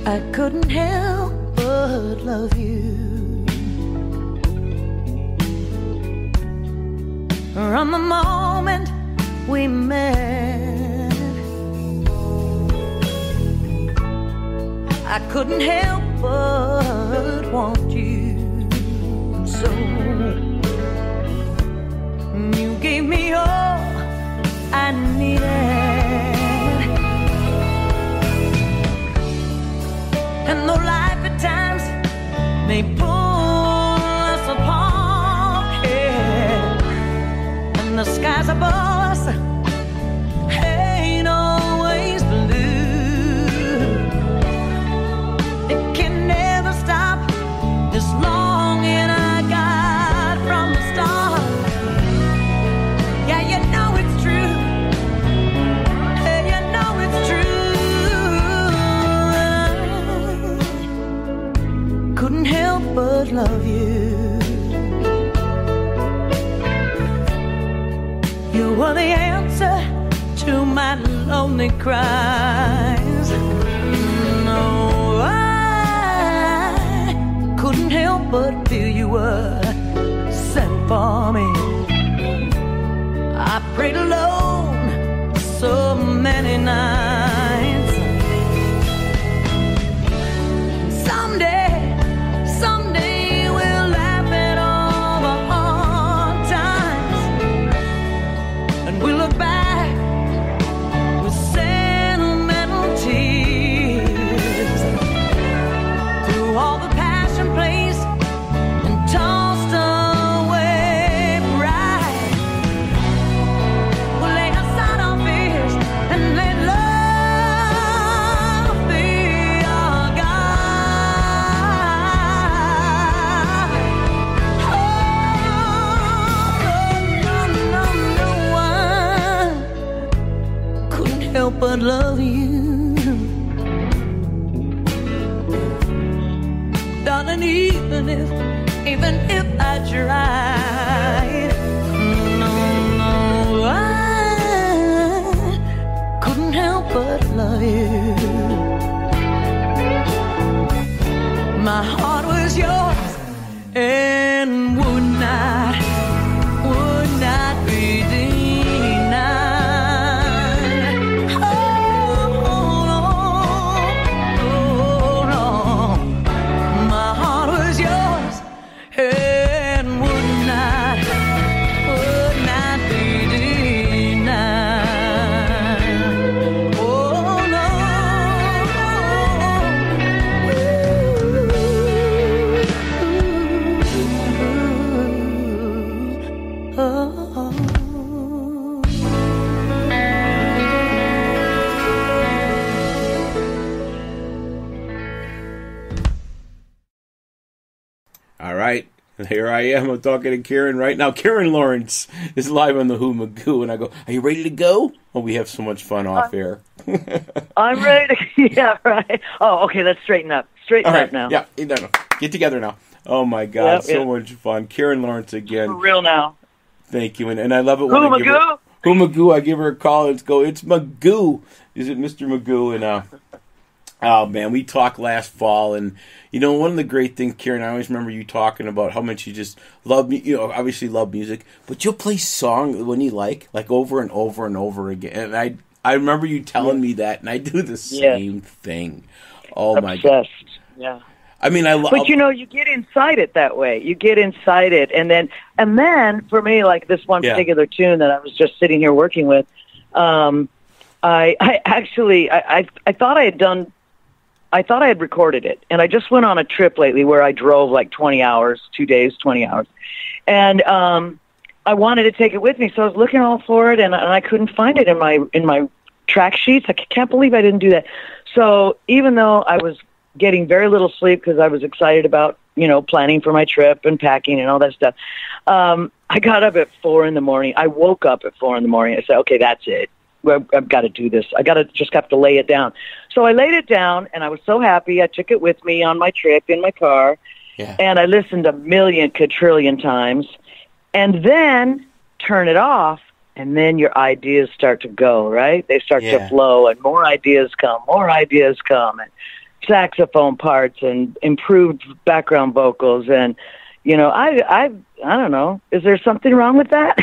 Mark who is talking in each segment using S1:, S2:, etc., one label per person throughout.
S1: I couldn't help but love you. From the moment we met, I couldn't help but want you so. You gave me all I needed, and though life at times may pull us apart, yeah, and the skies above us ain't always blue, it can never stop this longing I got from the start. Yeah, you know it's true. Hey, you know it's true. Couldn't help but love you. You were the answer to my lonely cries. No, I couldn't help but feel you were sent for me. I prayed alone so many nights. Someday we'll laugh at all the hard times, and we'll look back with sentimental tears through all the passion plays and tossed away pride. We'll lay aside our fears and let love be our guide. Oh, no one couldn't help but love you. Darling, even if I tried, no, I couldn't help but love you. My heart was yours and would not be denied. Oh, no. My heart was yours and would not be denied. Oh, no.
S2: All right, here I am. I'm talking to Karen right now. Karen Lawrence is live on the Who Magoo, and I go, "Are you ready to go?" Oh, we have so much fun off air.
S3: I'm ready to, yeah, right. Oh, okay, let's straighten up.
S2: All right,
S3: up now.
S2: Yeah, no. Get together now. Oh, my God, so much fun. Karen Lawrence again.
S3: For real now.
S2: Thank you, and I love it when
S3: Who
S2: I give her...
S3: Magoo?
S2: Who Magoo, I give her a call, and it's Magoo. Is it Mr. Magoo? And, oh, man, we talked last fall, and, you know, one of the great things, Karen, I always remember you talking about how much you just love, you know, obviously love music, but you'll play song when you like over and over and over again. And I remember you telling me that, and I do the same thing. Oh, my God.
S3: Yeah.
S2: I mean,
S3: But, you know, you get inside it that way. You get inside it, and then for me, like this one particular tune that I was just sitting here working with, I thought I had recorded it, and I just went on a trip lately where I drove like 20 hours, 2 days, 20 hours, and I wanted to take it with me, so I was looking all for it, and I couldn't find it in my track sheets. I can't believe I didn't do that. So even though I was getting very little sleep because I was excited about, you know, planning for my trip and packing and all that stuff, I got up at 4 a.m. I woke up at 4 a.m. I said, okay, that's it. I've got to do this. Just have to lay it down. So I laid it down, and I was so happy. I took it with me on my trip in my car, and I listened a million quadrillion times, and then turn it off, and then your ideas start to go, right? They start to flow, and more ideas come, and saxophone parts and improved background vocals. And, I don't know. Is there something wrong with that?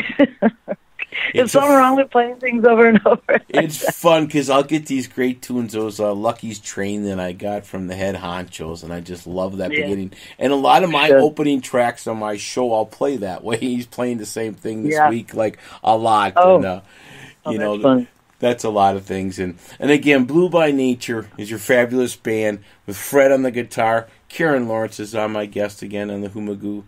S3: Is something wrong with playing things over and over?
S2: It's fun because I'll get these great tunes, those Lucky's Train that I got from the head honchos, and I just love that beginning. And a lot of my opening tracks on my show, I'll play that way. He's playing the same thing this week, like a lot.
S3: Oh,
S2: and,
S3: that's fun.
S2: That's a lot of things. And again, Blue by Nature is your fabulous band with Fred on the guitar. Karen Lawrence is on my guest again on the Humagoo.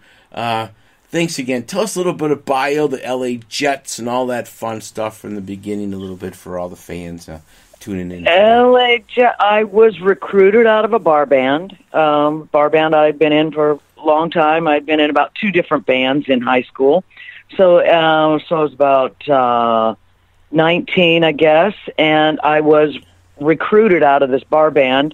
S2: Thanks again. Tell us a little bit of bio, the LA Jets, and all that fun stuff from the beginning a little bit for all the fans tuning in.
S3: LA Jets, I was recruited out of a bar band. Bar band I'd been in for a long time. I'd been in about 2 different bands in high school. So I was about 19, I guess, and I was recruited out of this bar band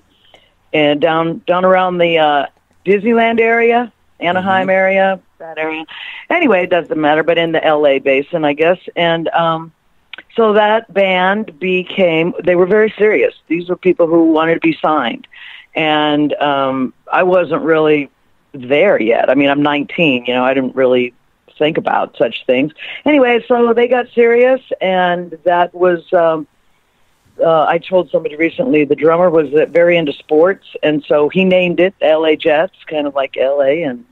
S3: and down around the Disneyland area, Anaheim area, that area. Anyway, it doesn't matter, but in the LA basin, I guess. And so that band they were very serious. These were people who wanted to be signed. And I wasn't really there yet. I mean, I'm 19, I didn't really think about such things. Anyway, so they got serious, and that was, I told somebody recently, the drummer was very into sports, and so he named it LA Jets, kind of like LA and,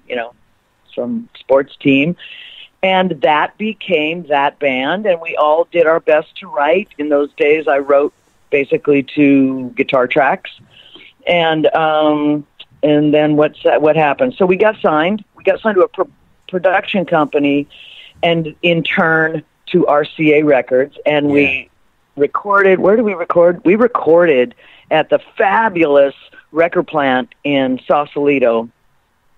S3: some sports team. And that became that band, and we all did our best to write. In those days, I wrote basically 2 guitar tracks. And then what happened? So we got signed. We got signed to a production company, and in turn to RCA Records, and we recorded. Where did we record? We recorded at the fabulous record plant in Sausalito,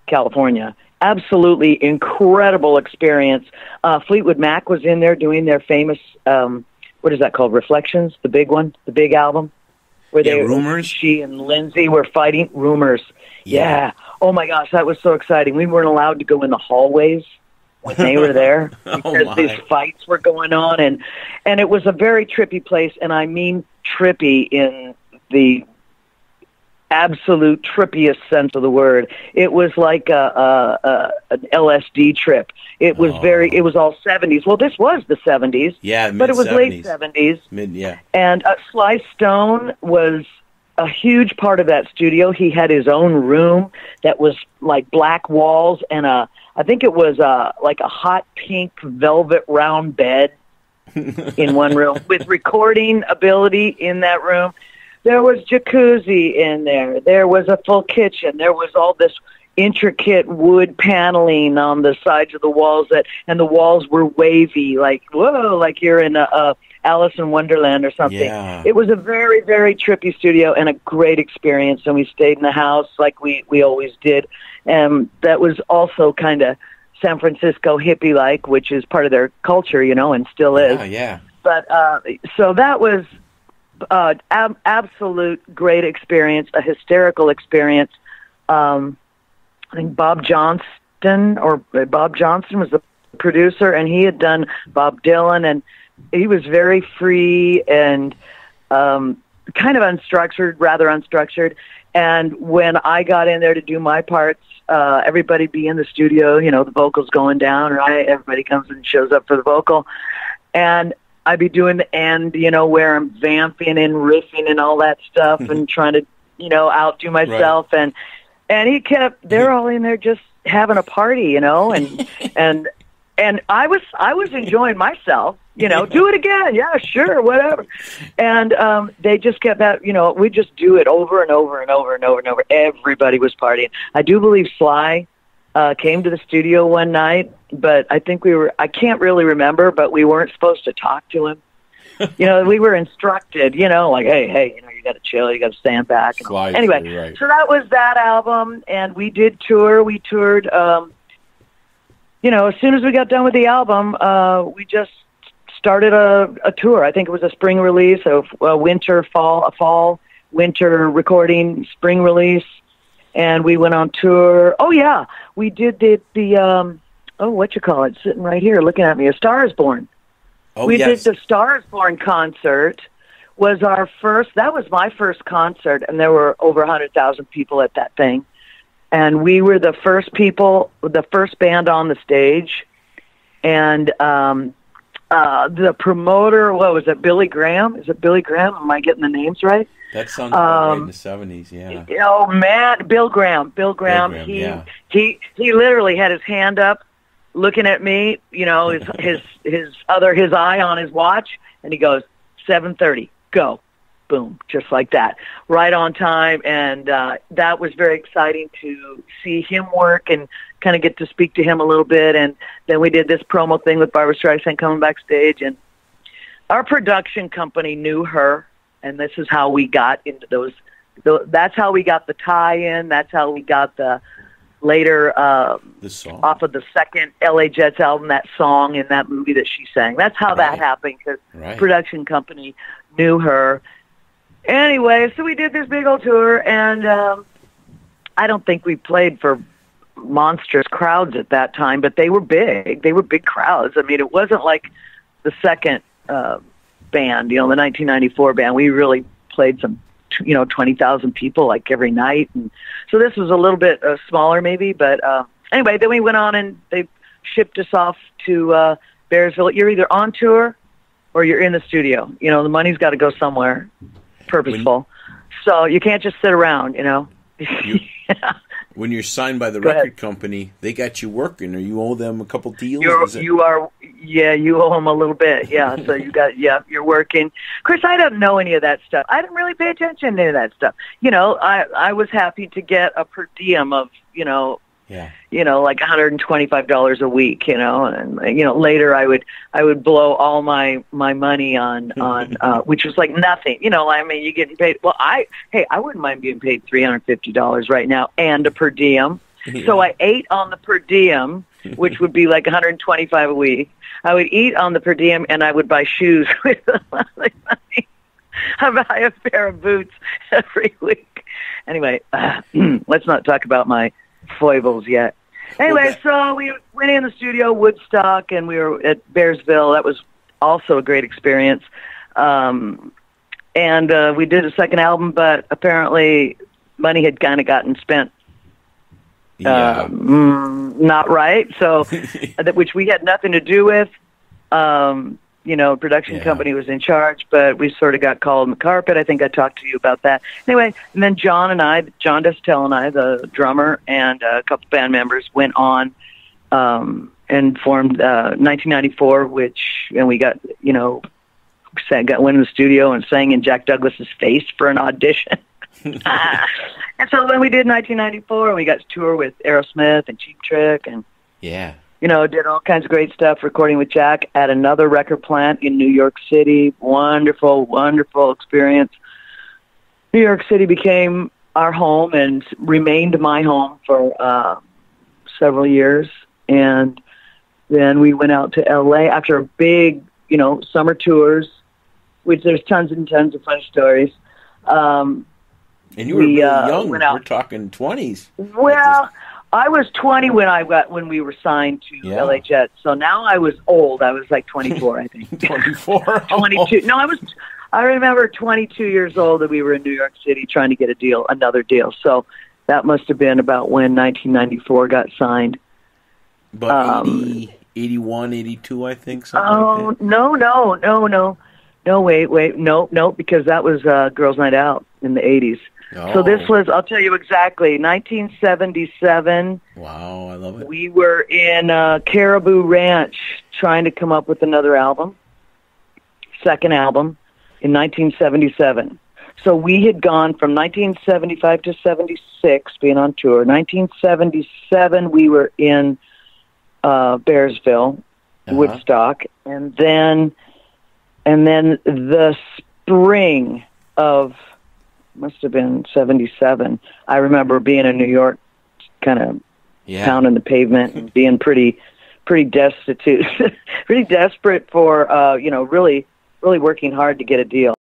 S3: California. Absolutely incredible experience. Fleetwood Mac was in there doing their famous, what is that called? Reflections, the big one, the big album. Where
S2: Rumors?
S3: She and Lindsay were fighting. Rumors. Yeah. Oh, my gosh, that was so exciting. We weren't allowed to go in the hallways when they were there because these fights were going on. And it was a very trippy place, and I mean trippy in the absolute trippiest sense of the word. It was like an LSD trip. It was it was all 70s. Well, this was the 70s.
S2: Yeah,
S3: but it was late 70s. And Sly Stone was a huge part of that studio. He had his own room that was like black walls and I think it was like a hot pink velvet round bed in one room with recording ability in that room. There was jacuzzi in there. There was a full kitchen. There was all this intricate wood paneling on the sides of the walls and the walls were wavy, like, whoa, like you're in a Alice in Wonderland or something.
S2: Yeah.
S3: It was a very, very trippy studio and a great experience, and we stayed in the house like we always did. And that was also kind of San Francisco hippie-like, which is part of their culture, and still is.
S2: Yeah.
S3: But so that was absolute great experience, a hysterical experience. I think Bob Johnston was the producer, and he had done Bob Dylan, and he was very free and kind of rather unstructured. And when I got in there to do my parts, everybody be in the studio, the vocals going down, right? Everybody comes and shows up for the vocal. And I'd be doing the end, where I'm vamping and riffing and all that stuff and trying to, outdo myself. Right. And they're all in there just having a party, and I was enjoying myself, do it again. Yeah, sure. Whatever. And, they just kept that, we just do it over and over and over and over and over. Everybody was partying. I do believe Sly, came to the studio one night, but I think I can't really remember, but we weren't supposed to talk to him. We were instructed, like, hey, you got to chill, you got to stand back. Anyway, right. So that was that album, and we did tour. We toured, as soon as we got done with the album, we just started a tour. I think it was a spring release, a fall, winter recording, spring release. And we went on tour. Oh, yeah. We did sitting right here looking at me, A Star Is Born. We did the Star Is Born concert was that was my first concert, and there were over 100,000 people at that thing. And we were the first band on the stage. And the promoter, what was it, Billy Graham? Is it Billy Graham? Am I getting the names right?
S2: That sounds right in the 70s, yeah.
S3: Oh, man, Bill Graham. He literally had his hand up, looking at me, his eye on his watch, and he goes, 7:30, go. Boom, just like that, right on time. And that was very exciting to see him work and kind of get to speak to him a little bit. And then we did this promo thing with Barbra Streisand coming backstage, and our production company knew her, and this is how we got into those. That's how we got the tie-in. That's how we got the later
S2: the song
S3: off of the second LA Jets album, that song in that movie that she sang. That's how that happened, because production company knew her. Anyway, so we did this big old tour, and I don't think we played for monstrous crowds at that time, but they were big. They were big crowds. I mean, it wasn't like the second band, the 1994 band. We really played some, 20,000 people like every night. And so this was a little bit smaller maybe, but anyway, then we went on and they shipped us off to Bearsville. You're either on tour or you're in the studio. The money's got to go somewhere purposeful. So you can't just sit around,
S2: When you're signed by the record company, they got you working, or you owe them a couple deals?
S3: You owe them a little bit, yeah. So you're working. Chris, I don't know any of that stuff. I didn't really pay attention to any of that stuff. I was happy to get a per diem of, like $125 a week, and later I would blow all my money on which was like nothing, you're getting paid. Well, I wouldn't mind being paid $350 right now and a per diem. Yeah. So I ate on the per diem, which would be like $125 a week. I would eat on the per diem, and I would buy shoes with the money. I buy a pair of boots every week. Anyway, let's not talk about my foibles yet. Anyway, so we went in the studio, Woodstock, and we were at Bearsville. That was also a great experience. And we did a second album, but apparently money had kind of gotten spent not right, so which we had nothing to do with. Production company was in charge, but we sort of got called on the carpet. I think I talked to you about that. Anyway, and then John Destel and I, the drummer, and a couple band members went on and formed 1994, and we got, went in the studio and sang in Jack Douglas's face for an audition. And so when we did 1994, we got to tour with Aerosmith and Cheap Trick, and did all kinds of great stuff, recording with Jack at another record plant in New York City. Wonderful, wonderful experience. New York City became our home and remained my home for several years. And then we went out to L.A. after a big, summer tours, which there's tons and tons of fun stories.
S2: And you were really young. We're talking 20s.
S3: Well, I was 20 when we were signed to LA Jets. So now I was old. I was like 24, I think.
S2: 24?
S3: 22. No, I remember 22 years old that we were in New York City trying to get another deal. So that must have been about when 1994 got signed.
S2: But 81, 82, I think, something like that.
S3: No, wait. No, because that was Girls' Night Out in the 80s. Oh. So this was, I'll tell you exactly, 1977.
S2: Wow, I love it.
S3: We were in Caribou Ranch trying to come up with another second album, in 1977. So we had gone from 1975 to 76, being on tour. 1977, we were in Bearsville, Woodstock, and then the spring of, must have been 77. I remember being in New York, kind of pounding the pavement and being pretty destitute, pretty desperate for, really, really working hard to get a deal.